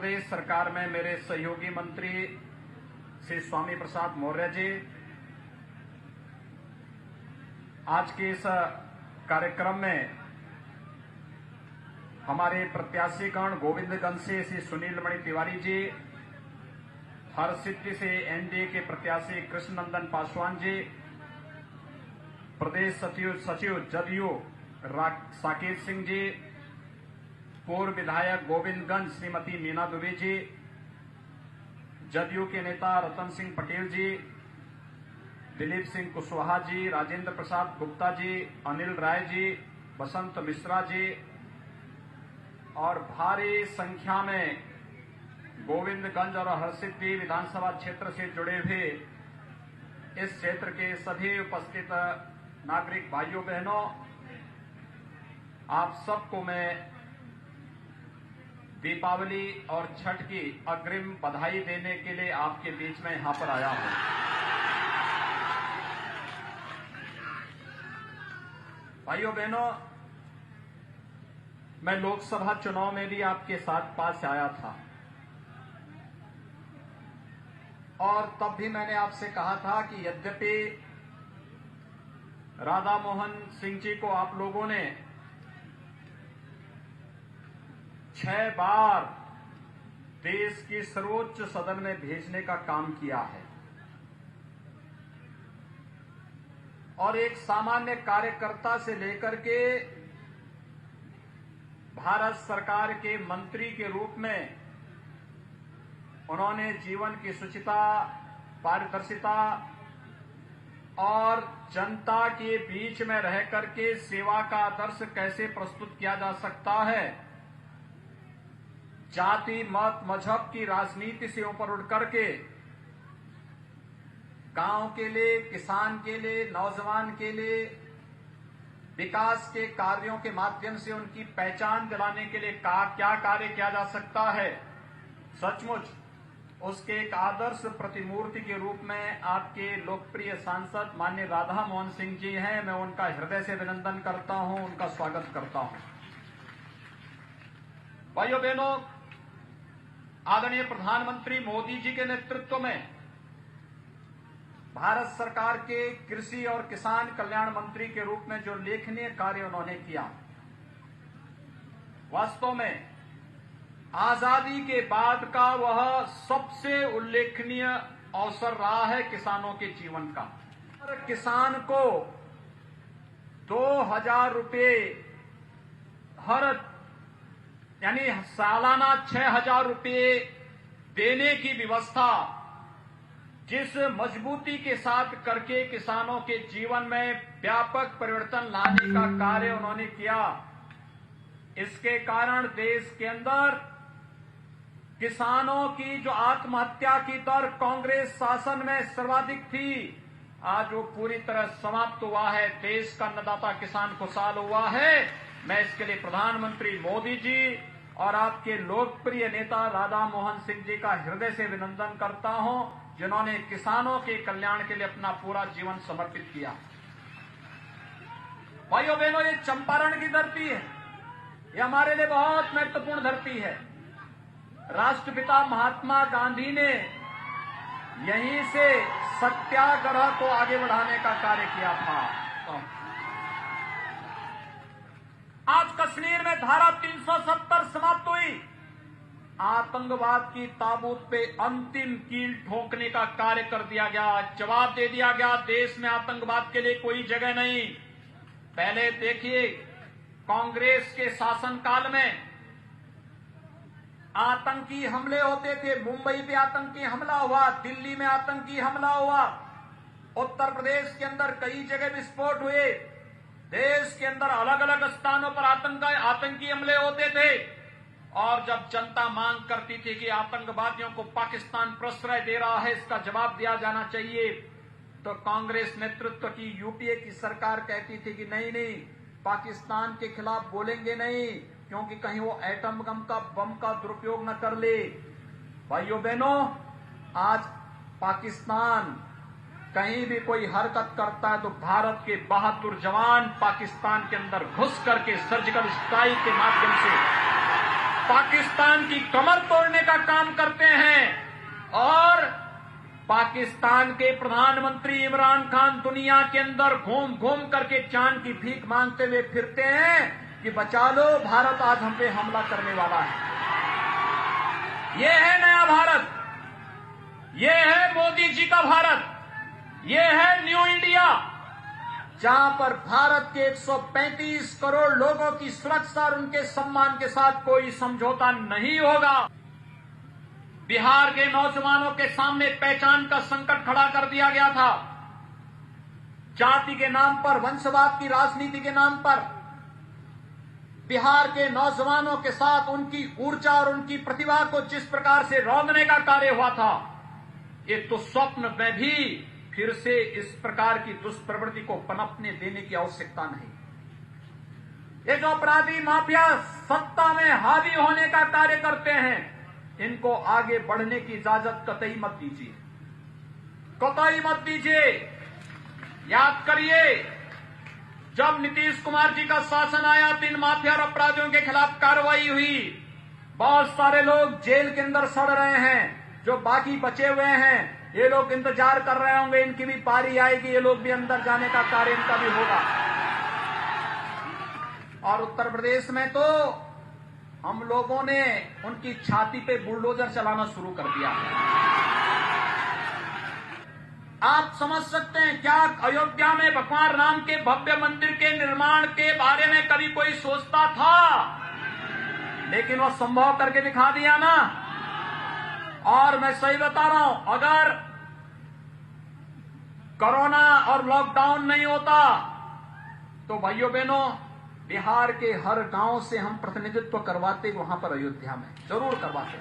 प्रदेश सरकार में मेरे सहयोगी मंत्री श्री स्वामी प्रसाद मौर्य जी, आज के इस कार्यक्रम में हमारे प्रत्याशीगण गोविंदगंज से श्री सुनील मणि तिवारी जी, हरसिद्धि से एनडीए के प्रत्याशी कृष्णनंदन पासवान जी, प्रदेश सचिव जदयू साकेत सिंह जी, पूर्व विधायक गोविंदगंज श्रीमती मीना दुबे जी, जदयू के नेता रतन सिंह पटेल जी, दिलीप सिंह कुशवाहा जी, राजेंद्र प्रसाद गुप्ता जी, अनिल राय जी, बसंत मिश्रा जी और भारी संख्या में गोविंदगंज और हरसिद्धि विधानसभा क्षेत्र से जुड़े हुए इस क्षेत्र के सभी उपस्थित नागरिक भाइयों बहनों, आप सबको मैं दीपावली और छठ की अग्रिम बधाई देने के लिए आपके बीच में यहां पर आया हूं। भाइयों बहनों, मैं लोकसभा चुनाव में भी आपके साथ पास आया था और तब भी मैंने आपसे कहा था कि यद्यपि राधा मोहन सिंह जी को आप लोगों ने 6 बार देश की सर्वोच्च सदन में भेजने का काम किया है और एक सामान्य कार्यकर्ता से लेकर के भारत सरकार के मंत्री के रूप में उन्होंने जीवन की शुचिता, पारदर्शिता और जनता के बीच में रह करके सेवा का आदर्श कैसे प्रस्तुत किया जा सकता है, जाति मत मजहब की राजनीति से ऊपर उठ करके गांव के लिए, किसान के लिए, नौजवान के लिए विकास के कार्यों के माध्यम से उनकी पहचान दिलाने के लिए क्या कार्य किया जा सकता है, सचमुच उसके एक आदर्श प्रतिमूर्ति के रूप में आपके लोकप्रिय सांसद माननीय राधा मोहन सिंह जी हैं। मैं उनका हृदय से अभिनंदन करता हूं, उनका स्वागत करता हूं। भाइयों बहनों, आदरणीय प्रधानमंत्री मोदी जी के नेतृत्व में भारत सरकार के कृषि और किसान कल्याण मंत्री के रूप में जो उल्लेखनीय कार्य उन्होंने किया, वास्तव में आजादी के बाद का वह सबसे उल्लेखनीय अवसर रहा है किसानों के जीवन का। और किसान को 2000 रुपये यानी सालाना 6000 रुपये देने की व्यवस्था जिस मजबूती के साथ करके किसानों के जीवन में व्यापक परिवर्तन लाने का कार्य उन्होंने किया, इसके कारण देश के अंदर किसानों की जो आत्महत्या की दर कांग्रेस शासन में सर्वाधिक थी, आज वो पूरी तरह समाप्त हुआ है। देश का अन्नदाता किसान खुशहाल हुआ है। मैं इसके लिए प्रधानमंत्री मोदी जी और आपके लोकप्रिय नेता राधा मोहन सिंह जी का हृदय से अभिनंदन करता हूं, जिन्होंने किसानों के कल्याण के लिए अपना पूरा जीवन समर्पित किया। भाइयों बहनों, ये चंपारण की धरती है, ये हमारे लिए बहुत महत्वपूर्ण धरती है। राष्ट्रपिता महात्मा गांधी ने यहीं से सत्याग्रह को आगे बढ़ाने का कार्य किया था। आज कश्मीर में धारा 370 समाप्त हुई। आतंकवाद की ताबूत पे अंतिम कील ठोकने का कार्य कर दिया गया, जवाब दे दिया गया, देश में आतंकवाद के लिए कोई जगह नहीं। पहले देखिए, कांग्रेस के शासनकाल में आतंकी हमले होते थे। मुंबई पे आतंकी हमला हुआ, दिल्ली में आतंकी हमला हुआ, उत्तर प्रदेश के अंदर कई जगह विस्फोट हुए, देश के अंदर अलग अलग स्थानों पर आतंकी हमले होते थे। और जब जनता मांग करती थी कि आतंकवादियों को पाकिस्तान प्रश्रय दे रहा है, इसका जवाब दिया जाना चाहिए, तो कांग्रेस नेतृत्व की यूपीए की सरकार कहती थी कि नहीं नहीं, पाकिस्तान के खिलाफ बोलेंगे नहीं, क्योंकि कहीं वो एटम बम का दुरुपयोग न कर ले। भाइयों बहनों, आज पाकिस्तान कहीं भी कोई हरकत करता है तो भारत के बहादुर जवान पाकिस्तान के अंदर घुस करके सर्जिकल स्ट्राइक के माध्यम से पाकिस्तान की कमर तोड़ने का काम करते हैं और पाकिस्तान के प्रधानमंत्री इमरान खान दुनिया के अंदर घूम घूम करके चांद की भीख मांगते हुए फिरते हैं कि बचा लो, भारत आज हम पे हमला करने वाला है। ये है नया भारत, ये है मोदी जी का भारत, ये है न्यू इंडिया, जहां पर भारत के 135 करोड़ लोगों की सुरक्षा और उनके सम्मान के साथ कोई समझौता नहीं होगा। बिहार के नौजवानों के सामने पहचान का संकट खड़ा कर दिया गया था। जाति के नाम पर, वंशवाद की राजनीति के नाम पर बिहार के नौजवानों के साथ उनकी ऊर्जा और उनकी प्रतिभा को जिस प्रकार से रौंदने का कार्य हुआ था, ये तो स्वप्न में भी फिर से इस प्रकार की दुष्प्रवृत्ति को पनपने देने की आवश्यकता नहीं। ये जो अपराधी माफिया सत्ता में हावी होने का कार्य करते हैं, इनको आगे बढ़ने की इजाजत कतई मत दीजिए, कतई मत दीजिए। याद करिए, जब नीतीश कुमार जी का शासन आया, 3 माफिया और अपराधियों के खिलाफ कार्रवाई हुई, बहुत सारे लोग जेल के अंदर सड़ रहे हैं। जो बाकी बचे हुए हैं, ये लोग इंतजार कर रहे होंगे, इनकी भी पारी आएगी, ये लोग भी अंदर जाने का कार्य इनका भी होगा। और उत्तर प्रदेश में तो हम लोगों ने उनकी छाती पे बुलडोजर चलाना शुरू कर दिया। आप समझ सकते हैं क्या अयोध्या में भगवान राम के भव्य मंदिर के निर्माण के बारे में कभी कोई सोचता था? लेकिन वह संभव करके दिखा दिया ना। और मैं सही बता रहा हूं, अगर कोरोना और लॉकडाउन नहीं होता तो भाइयों बहनों, बिहार के हर गांव से हम प्रतिनिधित्व करवाते वहां पर अयोध्या में जरूर करवाते।